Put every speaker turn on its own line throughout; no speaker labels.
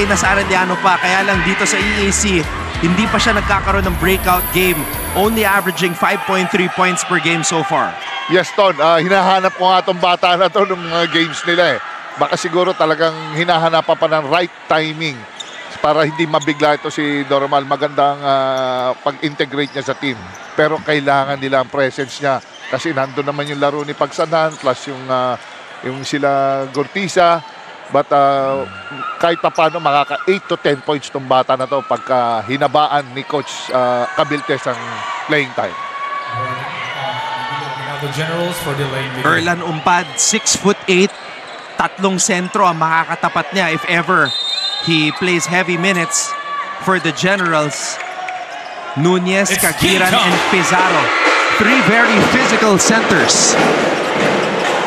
kay Nas Arellano pa. Kaya lang dito sa EAC, hindi pa siya nagkakaroon ng breakout game. Only averaging 5.3 points per game so far.
Yes, Ton. Hinahanap ko nga itong bata na to ng mga games nila eh. Baka siguro talagang hinahanapan pa ng right timing para hindi mabigla ito si Doromal. Magandang pag-integrate niya sa team. Pero kailangan nila ang presence niya kasi nandun naman yung laro ni Pagsanhan plus yung sila Gortiza. But kahit pa paano makaka 8 to 10 points itong bata na to pagka hinabaan ni Coach Cabiltes ang playing time.
Erlan Umpad, 6'8", 3 sentro ang makakatapat niya if ever he plays heavy minutes for the Generals. Nunez, Caguiran, and Pizarro. 3 very physical centers.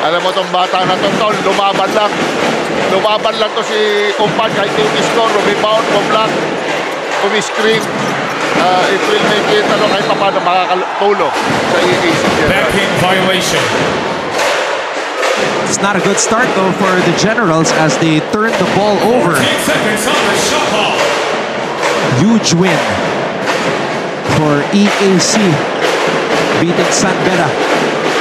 Alam mo itong bata na to, Tol, lumaban lang. Lumaban lang to si Umpad kahit score, rebound, block, screen. It will make it kahit pa paano makakatulong sa EAC.
Backhand violation.
It's not a good start though for the Generals as they turn the ball over.
10 seconds on the shot clock.
Huge win for EAC, beating San Beda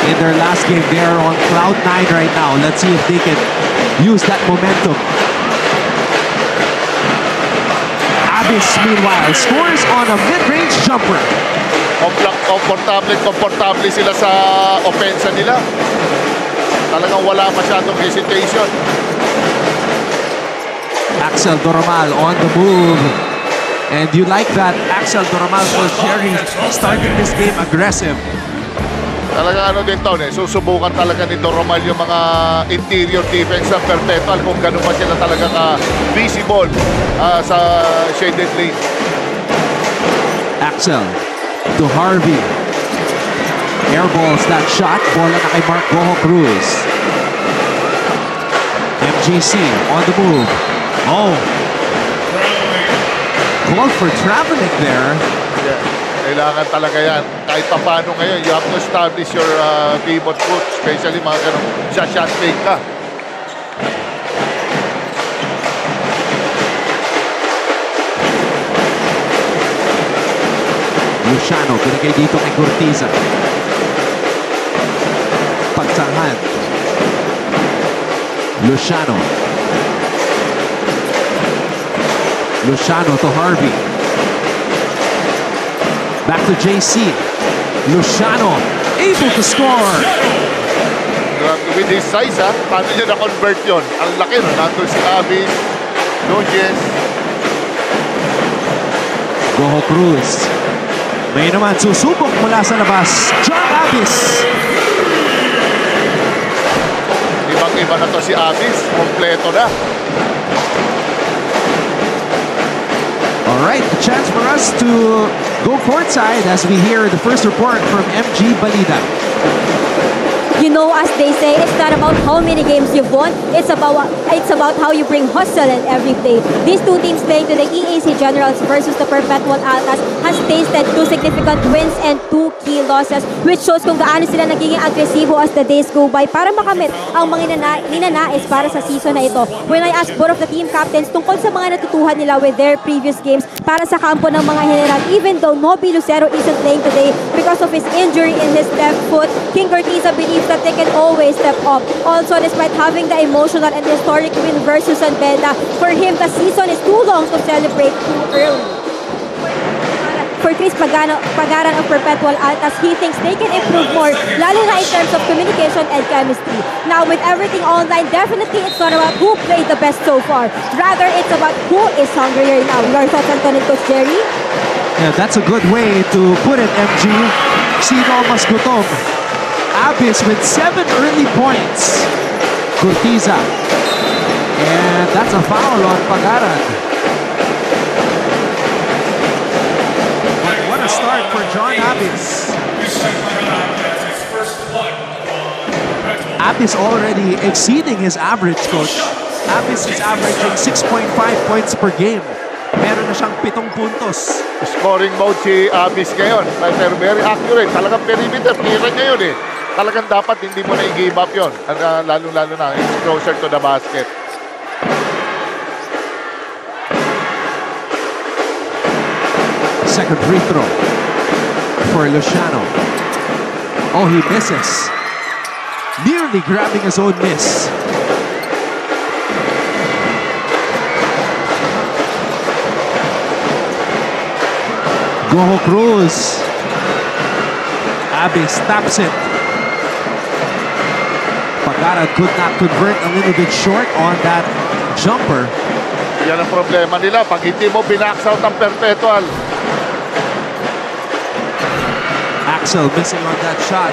in their last game. They are on cloud 9 right now. Let's see if they can use that momentum. Abis, meanwhile, scores on a mid-range jumper.
Komportable sila sa opensa nila. Talagang wala masyadong hesitation.
Axel Doromal on the move. And you like that Axel Doromal was Jerry starting this game aggressive.
Talagang din to, susubukan talaga ni Doromal yung mga interior defense ng Perpetual kung gano'n pa sila talaga ka-visible sa shaded lane.
Axel to Harvey. Airballs that shot. Bola na kay Mark Goho Cruz. MGC on the move. Oh. Call for traveling there.
Yeah. Kailangan talaga yan. Kahit pa paano ngayon, you have to establish your pivot foot, especially mga ganun, shot fake ka.
Luciano, binigay dito kay Gortiza. Pagsanhan. Luciano. Luciano to Harvey. Back to JC. Luciano able to score.
With his size, paano niya na-convert yun? Ang laki, nandun si Abis, Nunez.
Goho Cruz. May naman susubok mula sa labas. John Abis.
Ibang-iba na to si Abis. Kompleto na.
Alright, a chance for us to go courtside as we hear the first report from MG Balida.
You know, as they say, it's not about how many games you've won. It's about how you bring hustle in every play. These two teams playing to the EAC Generals versus the Perpetual Altas has tasted 2 significant wins and 2 key losses, which shows kung gaano sila nagiging agresibo as the days go by para makamit ang mga ninanais para sa season na ito. When I asked both of the team captains tungkol sa mga natutuhan nila with their previous games para sa kampo ng mga General, even though Nobby Lucero isn't playing today because of his injury in his left foot, King Gortiza believes that they can always step up. Also, despite having the emotional and historic win versus San Beda, for him, the season is too long to celebrate too early. For Chris Pagaran of Perpetual Altas, he thinks they can improve more, lalo na in terms of communication and chemistry. Now, with everything online, definitely it's not about who played the best so far. Rather, it's about who is hungrier now. Your thoughts on Coach Jerry?
Yeah, that's a good way to put it, MG. Sino mas gutom? Abis with 7 early points. Gortiza. And that's a foul on Pagaran. But what a start for John Abis. Abis already exceeding his average, Coach. Abis is averaging 6.5 points per game. Meron na siyang 7 puntos.
Scoring mode si Abis ngayon. Pero very accurate. Talagang perimeter. Tira niya yun eh. Talagang dapat hindi mo na i-give up yun. Lalo-lalo na. It's closer to the basket.
second free throw for Luciano. Oh, he misses. Nearly grabbing his own miss. Goho Cruz. Abis taps it. Pagara could not convert, a little bit short on that jumper.
Yan ang problema nila. Pag hindi mo binax out ang Perpetual.
Axel missing on that shot.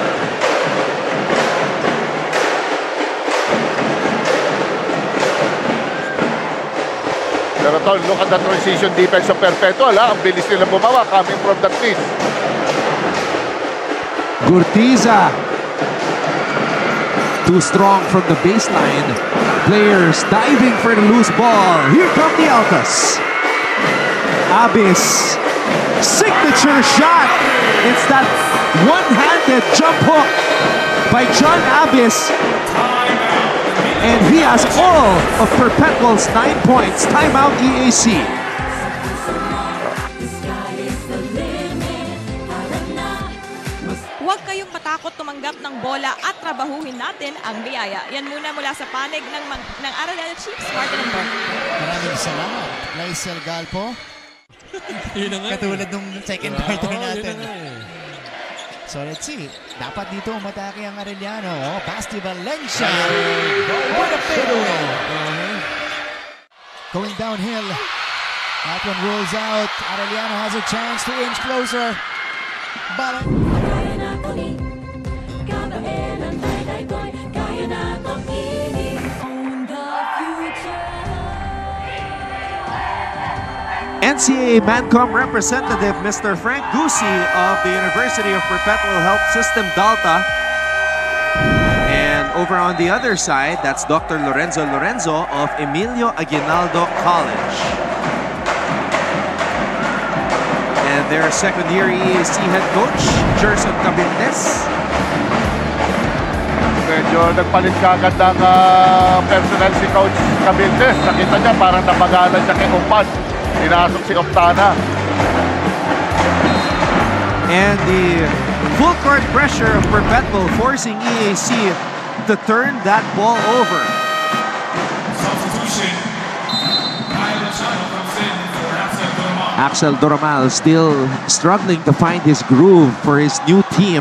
Pero tol, look at the transition defense of Perpetual. Ang bilis nila bumawa coming from that miss.
Gurtiza. Too strong from the baseline. Players diving for the loose ball. Here come the Altas. Abis. Signature shot. It's that one-handed jump hook by John Abis. And he has all of Perpetual's 9 points. Timeout EAC.
Huwag kayong matakot tumanggap ng bola at trabahuhin natin ang biyaya. Yan muna mula sa panig ng Arellano Chiefs, Martin and Bert.
Maraming salamat, Lysel Galpo. Katulad nung second quarter natin. So let's see. Dapat dito umatake ang Arellano. Oh, Basti Valencia. What a fadeaway. Going downhill. That one rolls out. Arellano has a chance to inch closer. But
NCAA Mancom representative Mr. Frank Gusi of the University of Perpetual Health System Dalta. And over on the other side, that's Dr. Lorenzo of Emilio Aguinaldo College. And their second-year EAC head coach, Gerson Cabindes.
Medyo nagpalit kagad ng personnel si Coach Cabindes. Nakita niya parang napagalan siya kay Umpad. Inasok si Optana.
And the full court pressure of Perpetual forcing EAC to turn that ball over.
Substitution. Kyle Luciano comes in for
Axel Doromal still struggling to find his groove for his new team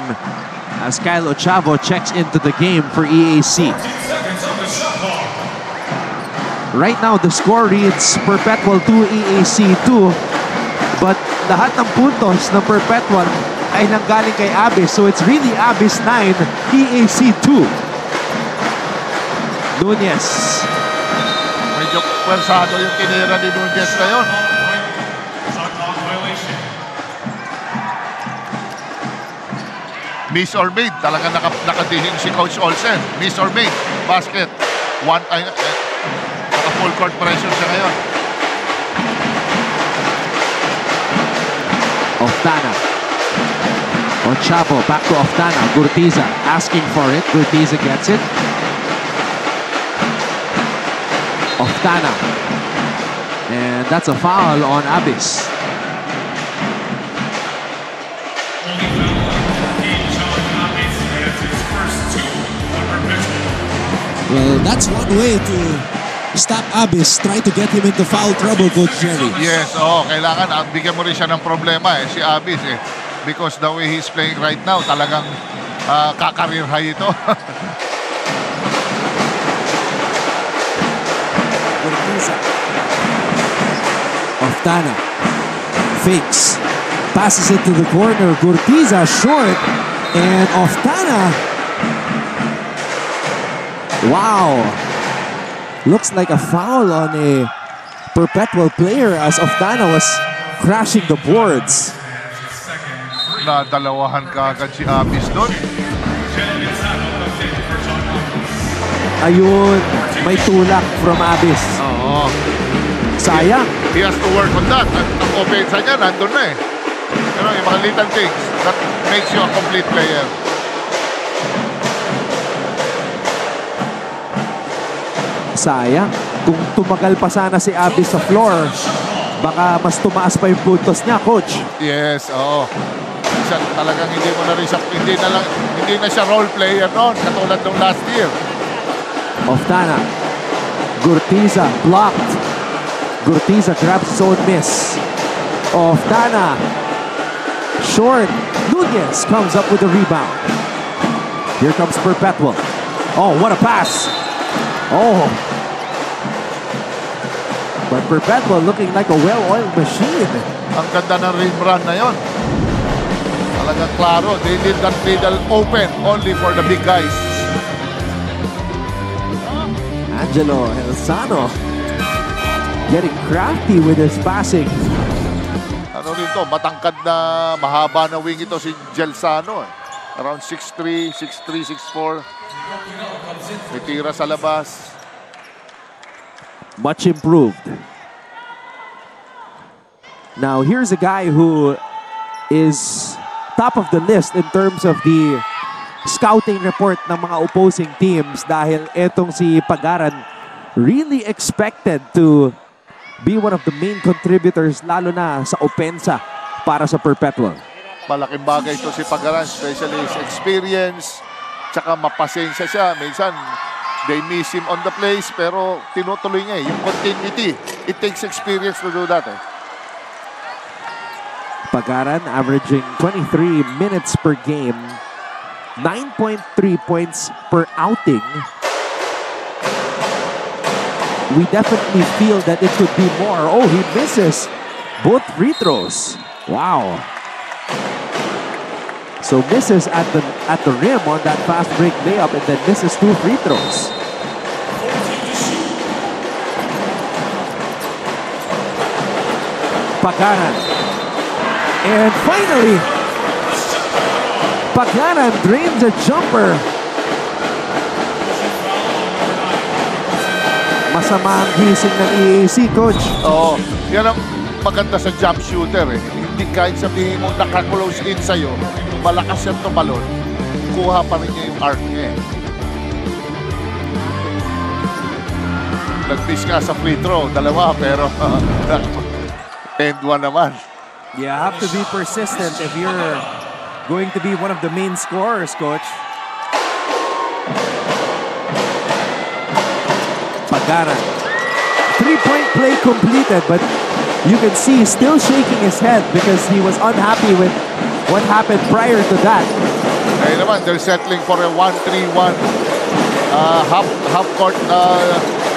as Kyle Ochavo checks into the game for EAC.
14 seconds on the shot clock.
Right now, the score reads Perpetual 2, EAC 2. But lahat ng puntos ng Perpetual ay nanggaling kay Abis. So it's really Abis 9, EAC 2. Nunez.
Medyo pwersado yung tinira ni Nunez ngayon.
Shot clock violation.
Miss or made. Talaga nakadihing si Coach Olsen. Miss or made. Basket. Full court pressure siya ngayon.
Oftana. Ochavo back to Oftana. Gurtiza asking for it. Gurtiza gets it. Oftana. And that's a foul on Abis.
Only foul on John Abis. That's his first 2 on Perpetual.
Well, that's one way to stop Abis, try to get him into foul trouble, Coach Jerry.
Yes, kailangan at bigyan mo rin siya ng problema si Abis because the way he's playing right now, talagang kakareer high ito.
Gurtiza. Oftana fakes, passes it to the corner. Gurtiza short, and Oftana. Wow. Looks like a foul on a Perpetual player as Oftana was crashing the boards.
Nadalawahan kaagad si Abis doon.
Ayun, may tulak from Abis.
Oo.
Sayang.
He has to work on that. Ang offense niya nandun na Pero yung mga little things that makes you a complete player.
Sayang. Kung tumagal pa sana si Abis sa floor,
baka mas tumaas pa yung puntos niya, Coach.
Yes, oo. Minsan talagang hindi mo na rin siya, hindi na siya role player noon, katulad ng last year.
Oftana. Gurtiza blocked. Gurtiza grabs his own miss. Oftana. Short. Nunez comes up with the rebound. Here comes Perpetual. Oh, what a pass. Oh. But Perpetual looking like a well-oiled machine.
Ang ganda ng rim run na yon. Talagang klaro, they did that middle open only for the big guys.
Angelo Helsano getting crafty with his passing.
Ano rito, matangkad na mahaba na wing ito si Gelsano. Around 6'3", 6'3", 6'4". May tira sa labas.
Much improved. Now here's a guy who is top of the list in terms of the scouting report ng mga opposing teams dahil etong si Pagaran really expected to be one of the main contributors lalo na sa opensa para sa Perpetual.
Malaking bagay ito si Pagaran, especially his experience, tsaka mapasensya siya. Minsan, they miss him on the place, pero tinutuloy niya yung continuity. It takes experience to do that.
Pagaran averaging 23 minutes per game, 9.3 points per outing. We definitely feel that it could be more. Oh, he misses both free throws. Wow. So misses at the rim on that fast break layup and then misses 2 free throws. Pagaran. And finally, Pagaran drains a jumper. Masama ang gising ng EAC, Coach.
Oo, yan ang maganda sa jump shooter. Hindi kahit sabihin mo naka-close in sa'yo, malakas yan tumalon, kuha pa rin niya yung arc niya. Nag-miss ka sa free throw, dalawa, pero end one naman.
You have to be persistent if you're going to be one of the main scorers, Coach.
Pagaran. 3-point play completed, but you can see he's still shaking his head because he was unhappy with what happened prior to that.
Kaya naman, they're settling for a 1-3-1 half-court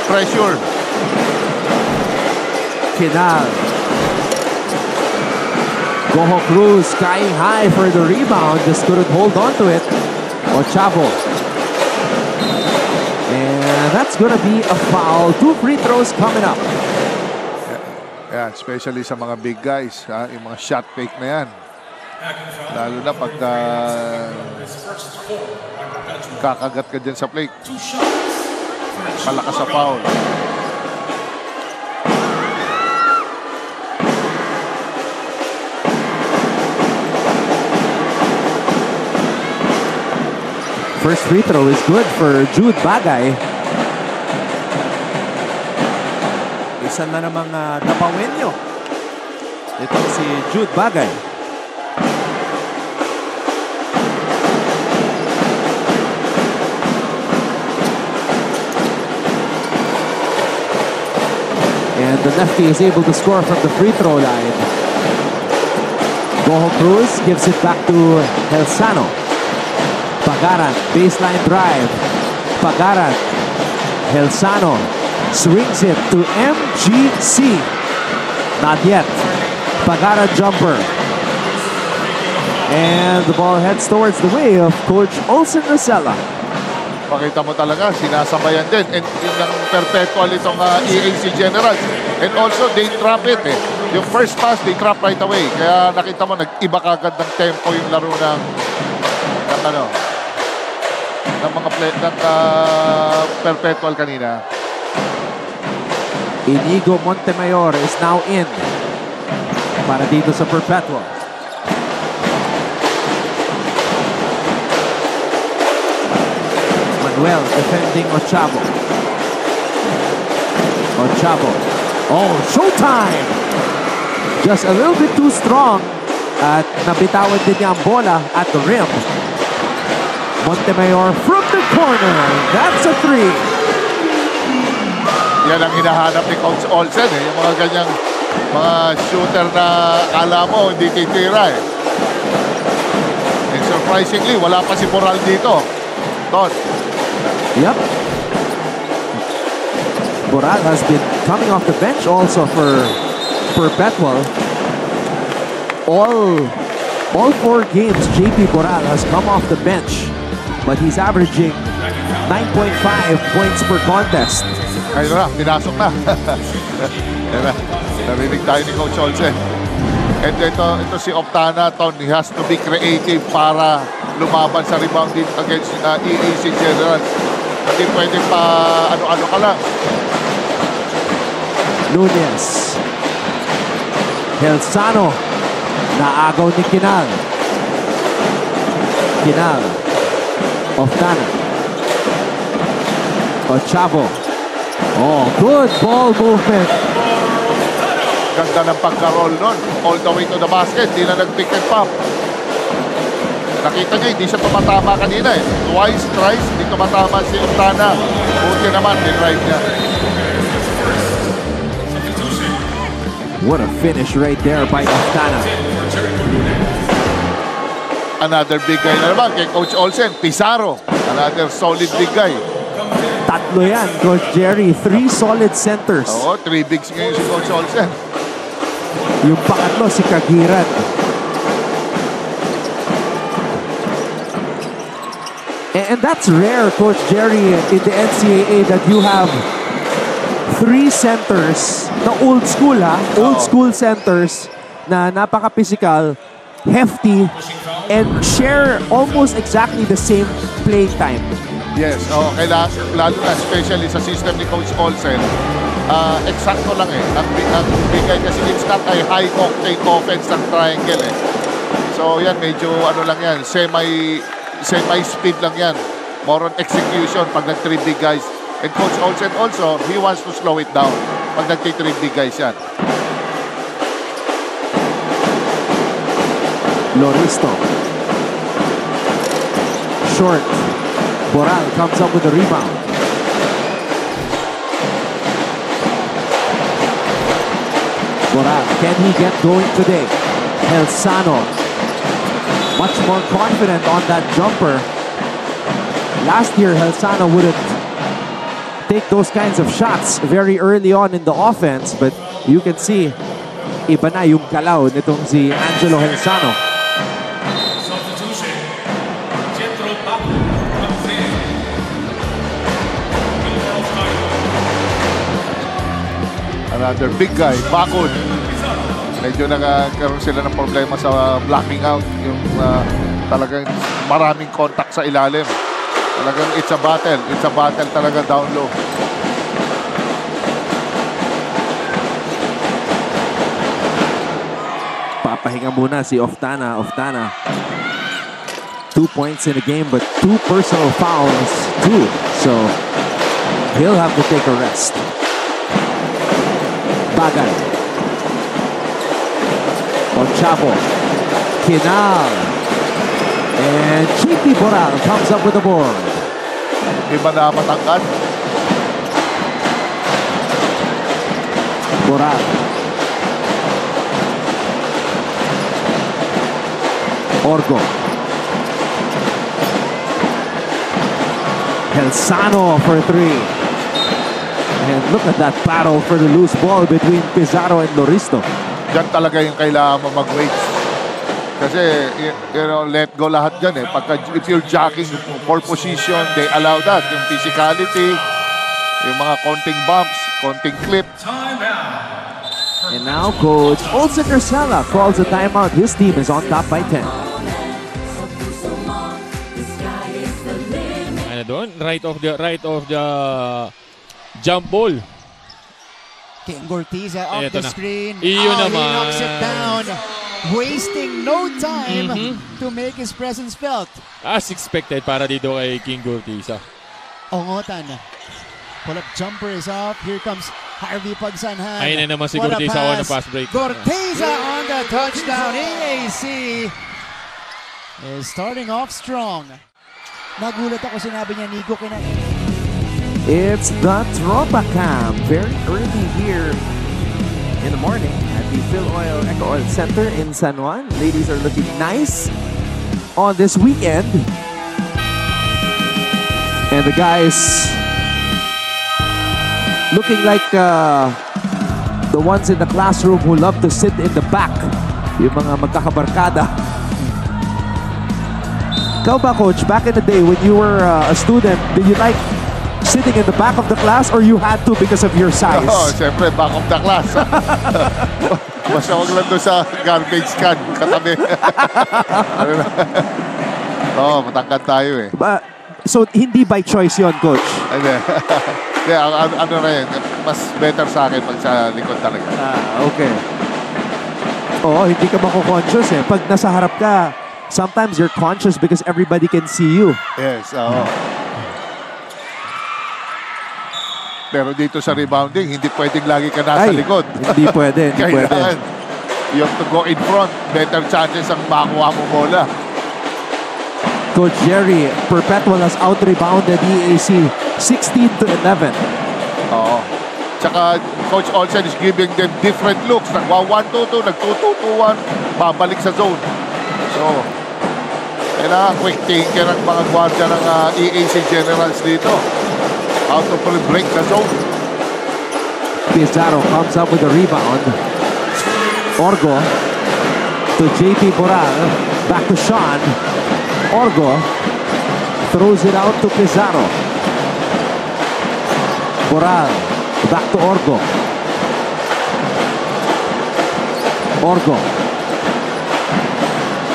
pressure.
Kinal. Goho Cruz skying high for the rebound, just couldn't hold on to it. Ochavo. And that's gonna be a foul. 2 free throws coming up.
Yeah, especially sa mga big guys, yung mga shot fake na yan. Lalo na pag kakagat ka dyan sa plate. Malakas sa foul.
First free throw is good for Jude Bagay.
Isa na namang Dapawenyo. Ito si Jude Bagay.
And the lefty is able to score from the free throw line. Goho Cruz gives it back to Helsano. Pagaran, baseline drive. Pagaran, Helsano swings it to MGC. Not yet. Pagaran jumper. And the ball heads towards the way of Coach Olsen Rosella.
Pakita mo talaga, sinasabayan din. And yun ang Perpetual itong EAC Generals. And also, they trap it Yung first pass, they trap right away. Kaya nakita mo, nag-iba kagad ng tempo yung laro ng mga play ng Perpetual kanina.
Inigo Montemayor is now in para dito sa Perpetual. Manuel defending Ochavo. Ochavo. Oh, showtime! just a little bit too strong at nabitawan din niya ang bola at the rim. Montemayor from the corner. That's a 3.
Yan ang hinahanap ni Coach Olsen eh. Yung mga ganyang mga shooter na akala mo hindi titira eh. And surprisingly, wala pa si Moral dito. Ton.
Yep. Boral has been coming off the bench also for Betwell. All 4 games, JP Boral has come off the bench, but he's averaging 9.5 points per contest.
Ayun na, pinasok na. Ayun na, narinig tayo ni Coach Olsen. And ito si Optana, Ton, he has to be creative para lumaban sa rebounding against EAC Generals. Hindi pwede pa ano-ano ka lang.
Nunez. Helsano. Naagaw ni Kinal. Kinal. Oftana. Ochavo. Oh, good ball movement.
Ganda ng pagka-roll nun. All the way to the basket. Di na nag-pick and pop. Nakita niya, hindi siya tumatama kanina eh. Twice, thrice, hindi tumatama si Oftana. Buti naman, din-right niya.
What a finish right there by Oftana.
Another big guy na naman kay Coach Olsen. Pizarro. Another solid big guy.
Tatlo yan, Coach Jerry. 3 solid centers.
Oo, 3 bigs ngayon si Coach Olsen.
Yung pangatlo, si Kagiran. And that's rare, Coach Jerry, in the NCAA that you have 3 centers na old school ha. Old school centers na napaka-physical, hefty, and share almost exactly the same playing time.
Yes, kailangan, lalo na especially sa system ni Coach Olsen, eksakto lang eh. Ang bigay kasi it's not a high-octane offense ng triangle eh. So yan, medyo ano lang yan, semi-speed lang yan. More on execution pag nag-3 big guys. And Coach Olsen also, he wants to slow it down pag nag-3 big guys yan.
Loristo. Short. Boral comes up with a rebound. Boral, can he get going today? Helsano. Much more confident on that jumper. Last year, Helsano wouldn't take those kinds of shots very early on in the offense, but you can see iba na yung galaw nitong si Angelo Helsano.
Substitution. Jetro Paco comes in.
Another big guy, Bakod. Medyo nagkaroon sila ng problema sa blocking out. Yung talagang maraming contact sa ilalim. Talagang it's a battle. It's a battle talaga down low.
Papahinga muna si Oftana. Oftana. 2 points in a game, but 2 personal fouls too. So he'll have to take a rest. Bagay. Ochavo. Kinal. And JP Boral comes up with the board.
Iba na matangkad.
Boral. Orgo. Helsano for 3. And look at that battle for the loose ball between Pizarro and Loristo.
Diyan talaga yung kailangan mo mag-wait. Kasi, you know, let go lahat dyan eh. Pagka, if you're jacking for position, they allow that. Yung physicality, yung mga konting bumps, konting clip.
And now Coach Olsen Ursela calls a timeout. His team is on top by 10.
Ano doon? Right of the jump ball.
King Gortiza off
Eto
the
na.
screen.
Iyon
He
naman.
knocks it down. Wasting no time to make his presence felt.
As expected para dito kay King Gortiza.
Ongotan. Pull-up jumper is up. Here comes Harvey Pagsanhan.
Ayun na naman si
What a
Corteza on the
pass.
fast break.
Corteza on the touchdown. EAC is starting off strong. Nagulat ako, sinabi niya, Nico,
It's the Tropa Camp. Very early here in the morning at the Phil Oil Eco Oil Center in San Juan. Ladies are looking nice on this weekend. And the guys looking like the ones in the classroom who love to sit in the back. Yung mga magkakabarkada. Ikaw ba, Coach, back in the day when you were a student, did you like sitting in the back of the class or you had to because of your size?
Oo, siyempre, back of the class. Basta huwag lang doon sa garbage can, katabi. Oo, matangkad tayo eh.
So, hindi by choice yon, Coach?
Hindi. Ano na yun, mas better sa akin pag sa likod talaga.
Okay. Oo, hindi ka mako-conscious eh. Pag nasa harap ka, sometimes you're conscious because everybody can see you.
Yes, oo. Pero dito sa rebounding, hindi pwedeng lagi ka nasa likod.
Hindi pwede, hindi pwede.
You have to go in front. Better chances ang makuha mo bola.
Coach Jerry, Perpetual has out-rebounded EAC 16-11.
Oo. Tsaka Coach Olsen is giving them different looks. Nagwa-1-2-2, nag-2-2-2-1, babalik sa zone. So, kailangan quick thinker ang mga gwardiya ng EAC Generals dito. How to break the zone.
Pizarro comes up with a rebound. Orgo to JP Boral. Back to Sean. Orgo throws it out to Pizarro. Boral back to Orgo. Orgo.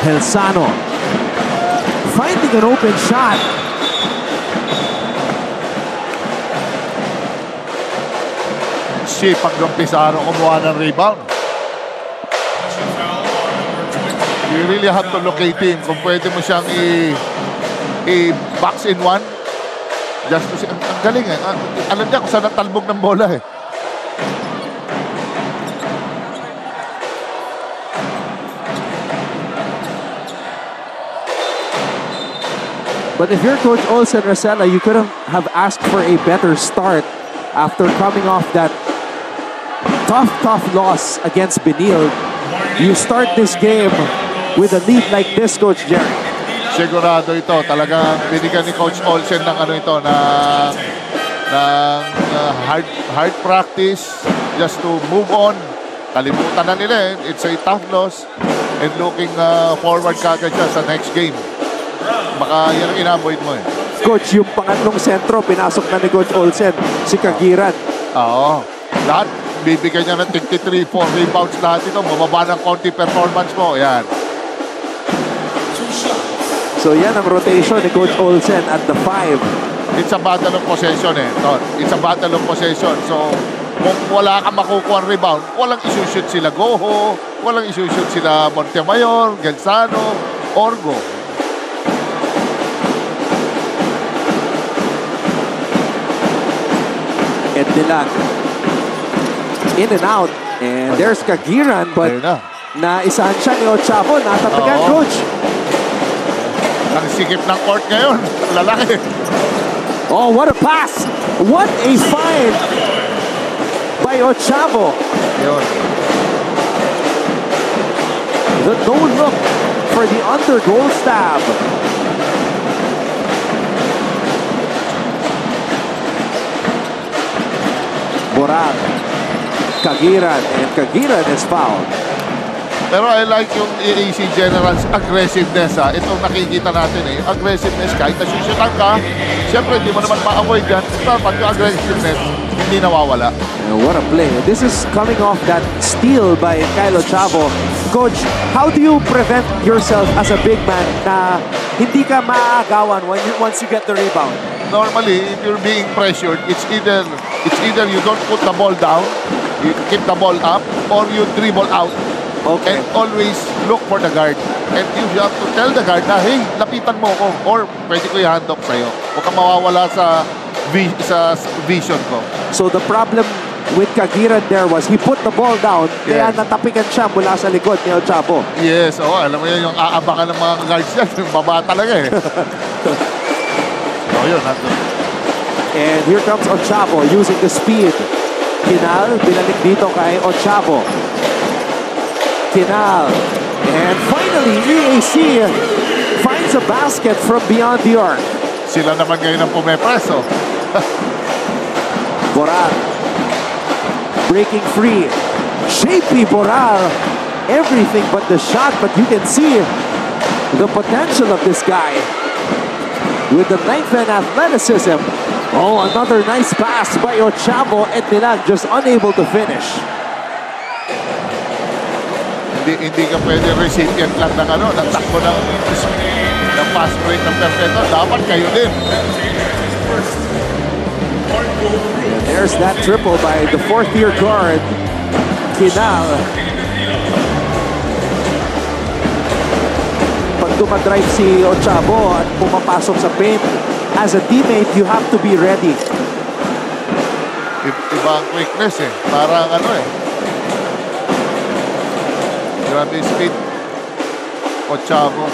Helsano finding an open shot.
Sipag ng Pizarro kumuha ng rebound. You really have to locate him. Kung pwede mo siyang i-box in one. Just to see. Ang galing eh. Alam niya kung saan natalbog ng bola eh.
But if you're Coach Olsen, Rosella, you couldn't have asked for a better start after coming off that tough loss against Benil. You start this game with a lead like this, Coach Jerry.
Sigurado ito. Talagang binigyan ni Coach Olsen ng ano ito, ng hard practice just to move on. Kalimutan na nila eh. It's a tough loss and looking forward kagad siya sa next game. Baka yan ang ina-avoid mo eh.
Coach, yung pangatlong sentro, pinasok na ni Coach Olsen, si Kagiran.
Oo. Lahat, bibigyan niya ng 53, 4 rebounds lahat ito. Mababa ng konti performance mo. Yan.
So yan ang rotation ni Coach Olsen at the 5.
It's a battle of possession eh. It's a battle of possession. So, kung wala kang makukuha ang rebound, walang isushoot sila Goho, walang isushoot sila Montemayor, Gelsano, Orgo.
And Dilag in and out. And there's Kagiran, but naisahan siya ni Ochavo. Natapigan, Coach.
Ang sikip ng court ngayon. Lalaki.
Oh, what a pass! What a find by Ochavo.
Yun.
The no-look for the under-goal stab. Boral, Kagiran, and Kagiran is fouled.
Pero I like yung EAC Generals aggressiveness ha. Itong nakikita natin eh. Aggressiveness kahit nasusutan ka. Siyempre, hindi mo naman ma-avoid yan. Pero pag yung aggressiveness, hindi nawawala.
And what a play. This is coming off that steal by Kyle Ochavo. Coach, how do you prevent yourself as a big man na hindi ka maaagawan once you get the rebound?
Normally, if you're being pressured, it's either you don't put the ball down, you keep the ball up, or you dribble out.
Okay.
And always look for the guard. And you have to tell the guard na, hey, lapitan mo ko. Or pwede ko i-hand off sa'yo. Huwag kang mawawala sa vision ko.
So the problem with Kagiran there was he put the ball down, kaya
Yes.
natapikan siya mula sa likod ni Ochavo.
Yes, alam mo yun, yung aabangan ng mga guards yan, yung baba talaga eh. So yun, nandun.
And here comes Ochavo using the speed. Kinal, binalik dito kay Ochavo. Kinal. And finally, EAC finds a basket from beyond the arc.
Sila naman ngayon ang pumepreso.
Boral. Breaking free. Shapy Boral. Everything but the shot, but you can see the potential of this guy. With the length and athleticism. Oh, another nice pass by Ochavo and Milan just unable to finish.
Hindi ka pwede recipient lang ng ng takbo ng fast break ng perfecto. Dapat kayo din.
There's that triple by the fourth-year guard, Kinal. Pag dumadrive si Ochavo at pumapasok sa paint, as a teammate, you have to be ready.
Iba ang quickness eh. Parang grabe speed. Ochavo.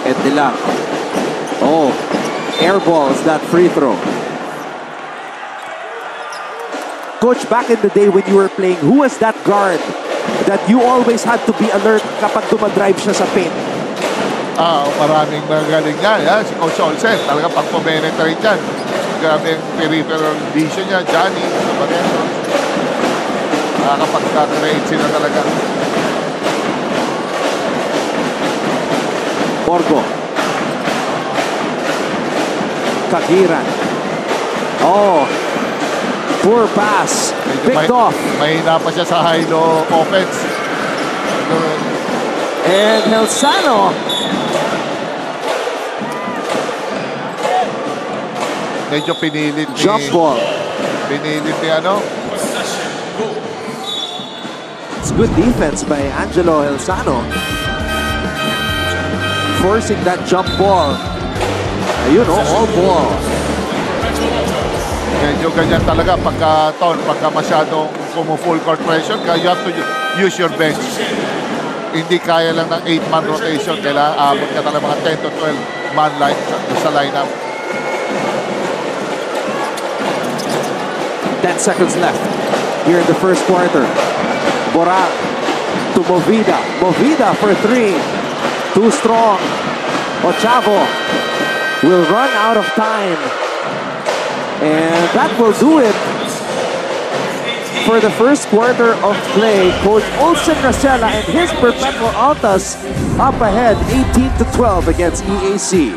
And nila. Oh, air balls that free throw. Coach, back in the day when you were playing, who was that guard that you always had to be alert kapag dumadrive siya sa paint?
Maraming magaling yan. Si Coach Olsen, talaga pag-penetrate yan. Grabe yung peripheral vision niya. Johnny, Sabaneto. Nakakapag-create sila talaga.
Borgo. Kagiran. Oh, poor pass. Picked off.
Mahina pa siya sa high-low offense.
And Helsano.
Medyo pinilit ni...
Jump ball.
Pinilit ni
It's good defense by Angelo Helsano. Forcing that jump ball. All ball.
Medyo ganyan talaga pagka masyadong full court pressure, you have to use your bench. Hindi kaya lang ng 8-man rotation. Kailangan abot ka talaga mga 10 to 12 man line sa lineup.
10 seconds left here in the first quarter. Boral to Movida. Movida for 3. Too strong. Ochavo will run out of time. And that will do it for the first quarter of play. Coach Olsen Racela and his Perpetual Altas up ahead 18-12 against EAC.